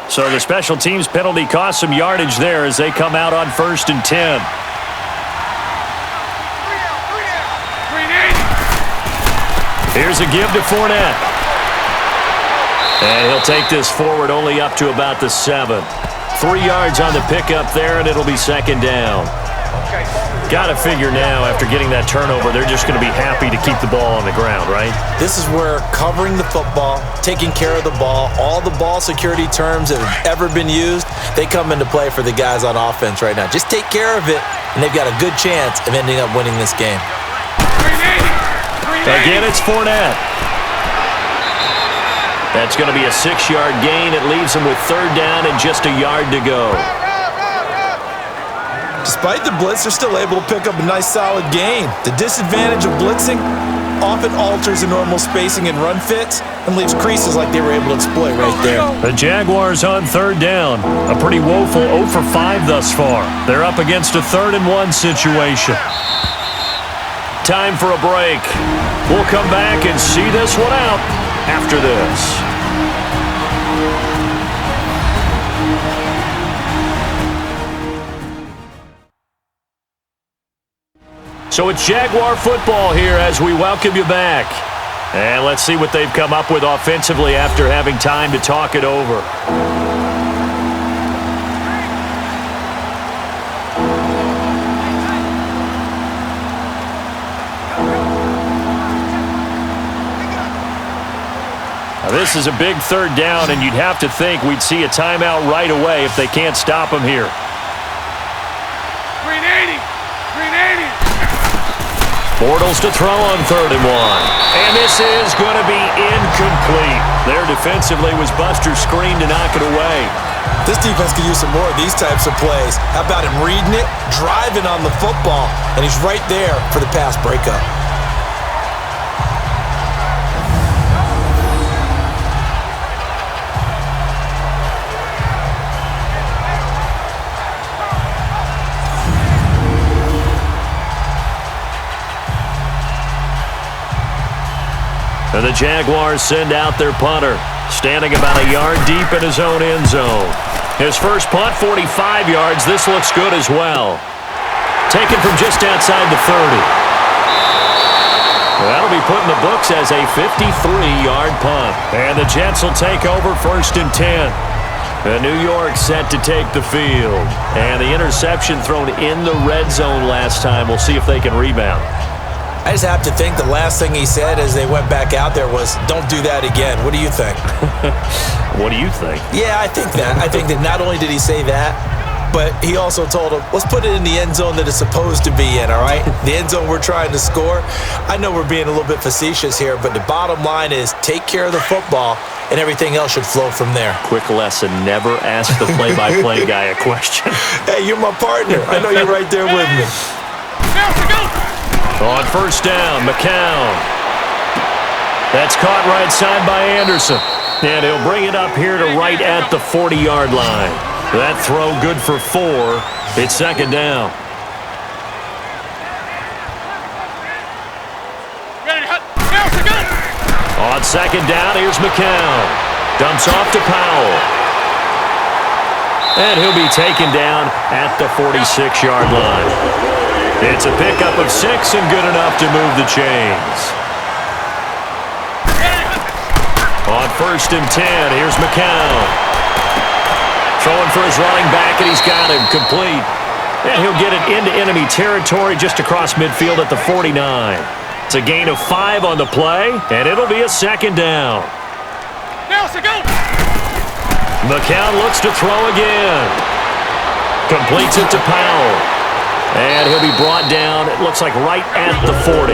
B: So the special teams penalty cost some yardage there as they come out on 1st and 10. Here's a give to Fournette. And he'll take this forward only up to about the 7. 3 yards on the pickup there, and it'll be 2nd down. Got to figure now, after getting that turnover, they're just going to be happy to keep the ball on the ground, right?
C: This is where covering the football, taking care of the ball, all the ball security terms that have ever been used, they come into play for the guys on offense right now. Just take care of it, and they've got a good chance of ending up winning this game.
B: Again, it's Fournette. That's going to be a 6-yard gain. It leaves them with 3rd down and just a yard to go.
C: Despite the blitz, they're still able to pick up a nice solid gain. The disadvantage of blitzing often alters the normal spacing and run fits and leaves creases like they were able to exploit right there.
B: The Jaguars on 3rd down. A pretty woeful 0 for 5 thus far. They're up against a 3rd and 1 situation. Time for a break. We'll come back and see this one out. after this. So it's Jaguar football here as we welcome you back. And let's see what they've come up with offensively after having time to talk it over. Now this is a big third down, and you'd have to think we'd see a timeout right away if they can't stop them here.
D: Green 80! Green 80!
B: Bortles to throw on 3rd and 1. And this is going to be incomplete. There defensively was Buster's screen to knock it away.
C: This defense could use some more of these types of plays. How about him reading it, driving on the football, and he's right there for the pass breakup.
B: And the Jaguars send out their punter, standing about a yard deep in his own end zone. His first punt, 45 yards. This looks good as well. Taken from just outside the 30. That'll be put in the books as a 53-yard punt. And the Jets will take over 1st and 10. And New York set to take the field. And the interception thrown in the red zone last time. We'll see if they can rebound.
C: I just have to think the last thing he said as they went back out there was, "Don't do that again." What do you think?
B: What do you think?
C: Yeah, I think that. I think that not only did he say that, but he also told him, let's put it in the end zone that it's supposed to be in, all right? The end zone we're trying to score. I know we're being a little bit facetious here, but the bottom line is take care of the football, and everything else should flow from there.
B: Quick lesson, never ask the play-by-play guy a question.
C: Hey, you're my partner. I know you're right there with me.
B: On 1st down, McCown. That's caught right side by Anderson. And he'll bring it up here to right at the 40-yard line. That throw good for 4. It's 2nd down. On 2nd down, here's McCown. Dumps off to Powell. And he'll be taken down at the 46-yard line. It's a pickup of 6 and good enough to move the chains. On 1st and 10, here's McCown. Throwing for his running back, and he's got him complete. And he'll get it into enemy territory just across midfield at the 49. It's a gain of 5 on the play, and it'll be a 2nd down. McCown looks to throw again. Completes it to Powell. And he'll be brought down, it looks like right at the 40.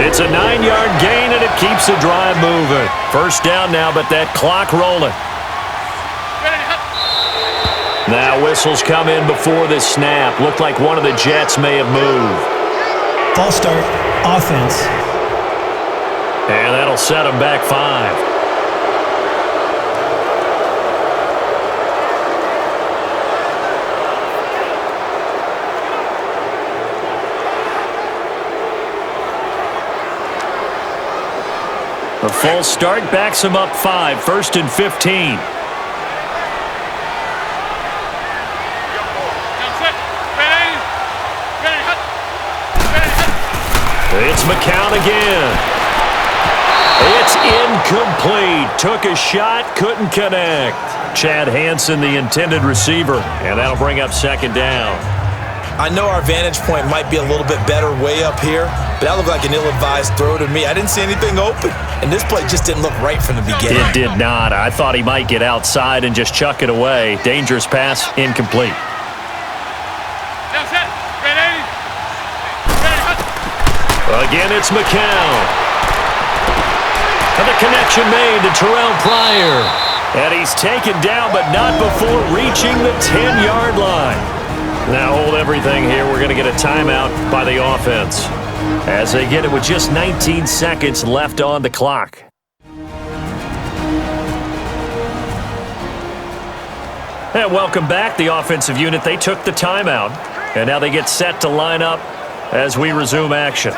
B: It's a 9-yard gain, and it keeps the drive moving. 1st down now, but that clock rolling. Now whistles come in before this snap. Looked like one of the Jets may have moved.
E: False start, offense.
B: And that'll set them back 5. A false start backs him up 5. 1st and 15. It's McCown again. It's incomplete. Took a shot, couldn't connect. Chad Hansen, the intended receiver, and that'll bring up 2nd down.
C: I know our vantage point might be a little bit better way up here, but that looked like an ill-advised throw to me. I didn't see anything open, and this play just didn't look right from the beginning.
B: It did not. I thought he might get outside and just chuck it away. Dangerous pass, incomplete. Again, it's McCown. And the connection made to Terrell Pryor. And he's taken down, but not before reaching the 10-yard line. Now hold everything here. We're going to get a timeout by the offense as they get it with just 19 seconds left on the clock. And welcome back, the offensive unit. They took the timeout, and now they get set to line up as we resume action.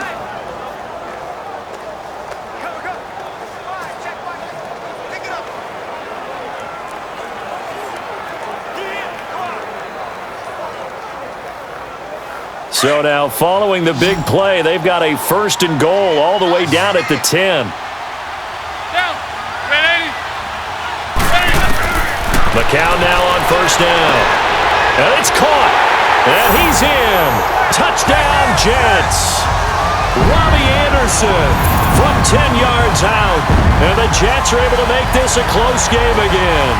B: So now, following the big play, they've got a 1st and goal all the way down at the 10.
D: Down. Ready.
B: McCown now on 1st down. And it's caught. And he's in. Touchdown, Jets. Robbie Anderson from 10 yards out. And the Jets are able to make this a close game again.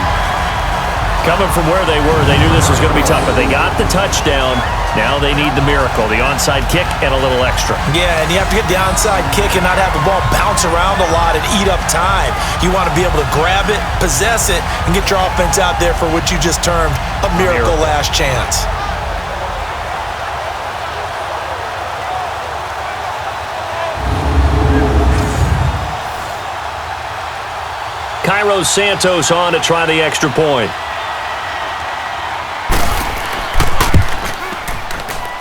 B: Coming from where they were, they knew this was going to be tough, but they got the touchdown. Now they need the miracle, the onside kick and a little extra.
C: Yeah, and you have to get the onside kick and not have the ball bounce around a lot and eat up time. You want to be able to grab it, possess it, and get your offense out there for what you just termed a miracle last chance.
B: Cairo Santos on to try the extra point.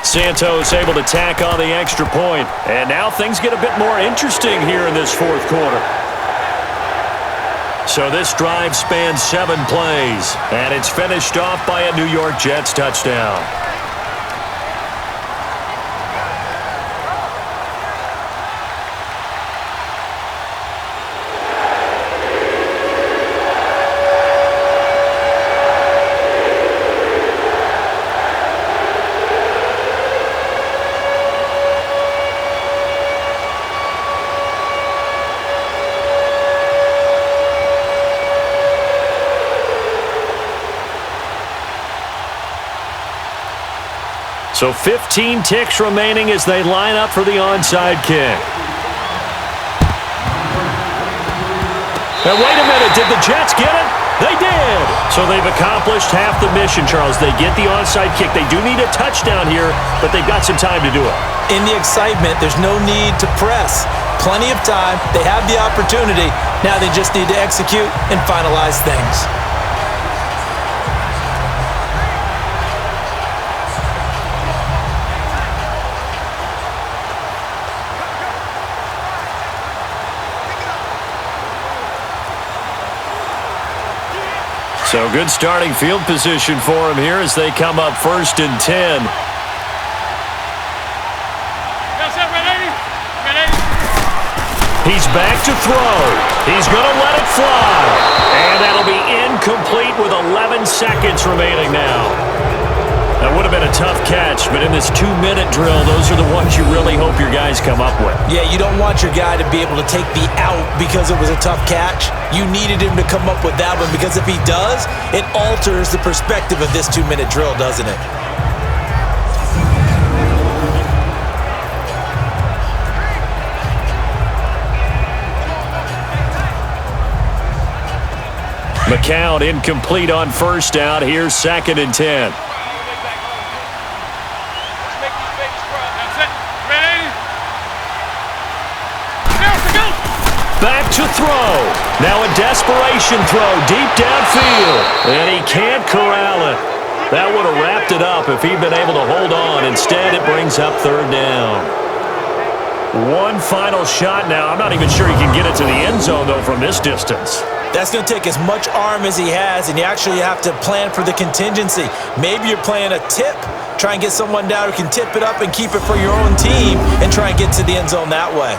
B: Santos able to tack on the extra point. And now things get a bit more interesting here in this 4th quarter. So this drive spans 7 plays. And it's finished off by a New York Jets touchdown. So 15 ticks remaining as they line up for the onside kick. And wait a minute, did the Jets get it? They did! So they've accomplished half the mission, Charles. They get the onside kick. They do need a touchdown here, but they've got some time to do it.
C: In the excitement, there's no need to press. Plenty of time. They have the opportunity. Now they just need to execute and finalize things.
B: So good starting field position for him here as they come up 1st and 10. He's back to throw. He's going to let it fly. And that'll be incomplete with 11 seconds remaining now. That would have been a tough catch, but in this 2-minute drill, those are the ones you really hope your guys come up with.
C: Yeah, you don't want your guy to be able to take the out because it was a tough catch. You needed him to come up with that one because if he does, it alters the perspective of this 2-minute drill, doesn't it?
B: McCown incomplete on 1st down. Here's 2nd and 10. Back to throw. Now a desperation throw deep downfield. And he can't corral it. That would have wrapped it up if he'd been able to hold on. Instead, it brings up 3rd down. One final shot now. I'm not even sure he can get it to the end zone, though, from this distance.
C: That's going to take as much arm as he has, and you actually have to plan for the contingency. Maybe you're playing a tip. Try and get someone down who can tip it up and keep it for your own team and try and get to the end zone that way.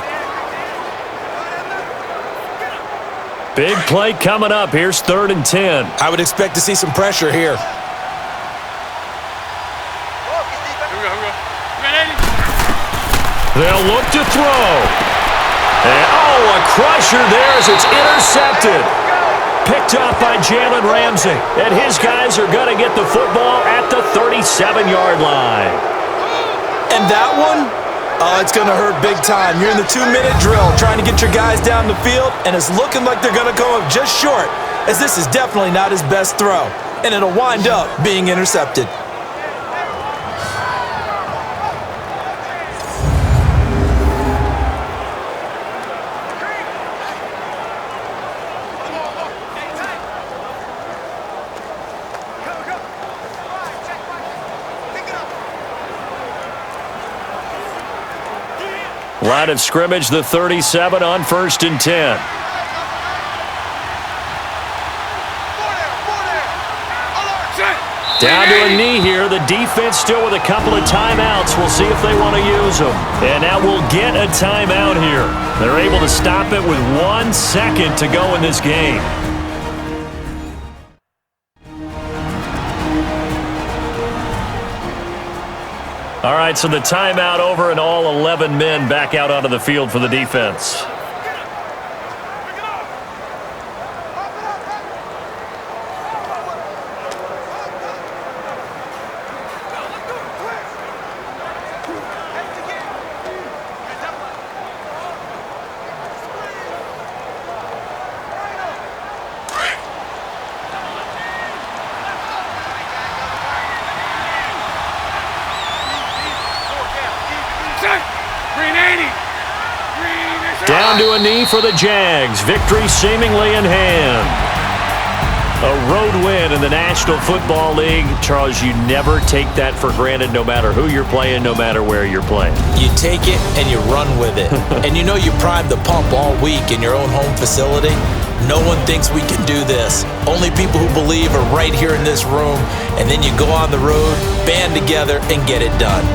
B: Big play coming up. Here's 3rd and 10.
C: I would expect to see some pressure here.
B: They'll look to throw. And, a crusher there as it's intercepted. Picked up by Jalen Ramsey. And his guys are going to get the football at the 37-yard line.
C: And that one, it's going to hurt big time. You're in the 2-minute drill trying to get your guys down the field, and it's looking like they're going to come up just short, as this is definitely not his best throw. And it'll wind up being intercepted.
B: Line of scrimmage, the 37 on 1st and 10. Down to a knee here. The defense still with a couple of timeouts. We'll see if they want to use them. And now we'll get a timeout here. They're able to stop it with 1 second to go in this game. All right, so the timeout over and all 11 men back out onto the field for the defense. Down to a knee for the Jags. Victory seemingly in hand. A road win in the National Football League. Charles, you never take that for granted no matter who you're playing, no matter where you're playing.
C: You take it and you run with it. And you know you primed the pump all week in your own home facility. No one thinks we can do this. Only people who believe are right here in this room. And then you go on the road, band together, and get it done.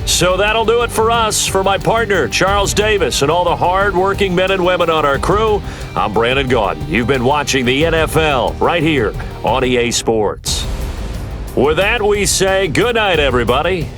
B: So that'll do it for us. For my partner, Charles Davis, and all the hard-working men and women on our crew, I'm Brandon Gaudin. You've been watching the NFL right here on EA Sports. With that, we say good night, everybody.